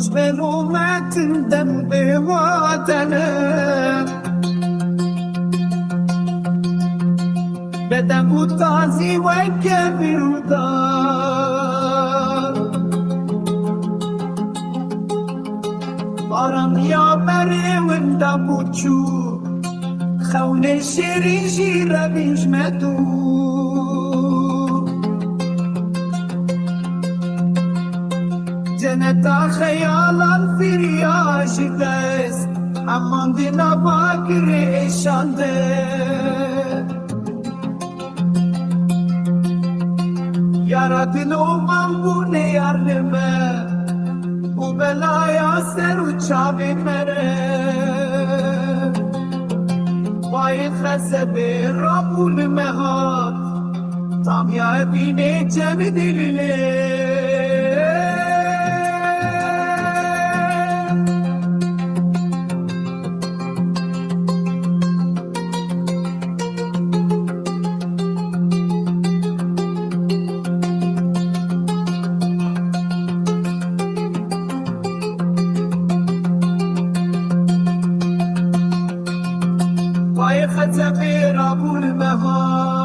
خوش به اومدم به وطنم، بدم بود تازی و کبیردار باران یا بره وندم بوچو خول شیری شیر بیش مدو جنتا خیالان فیری عاشق است امان دینا باکر ایشانده یارا دلو من بونه یارنمه او بلایا سر و چاوی مره باید خسه به رابون مهات تام یا بینه جمع دلیله خزفي رابو المهار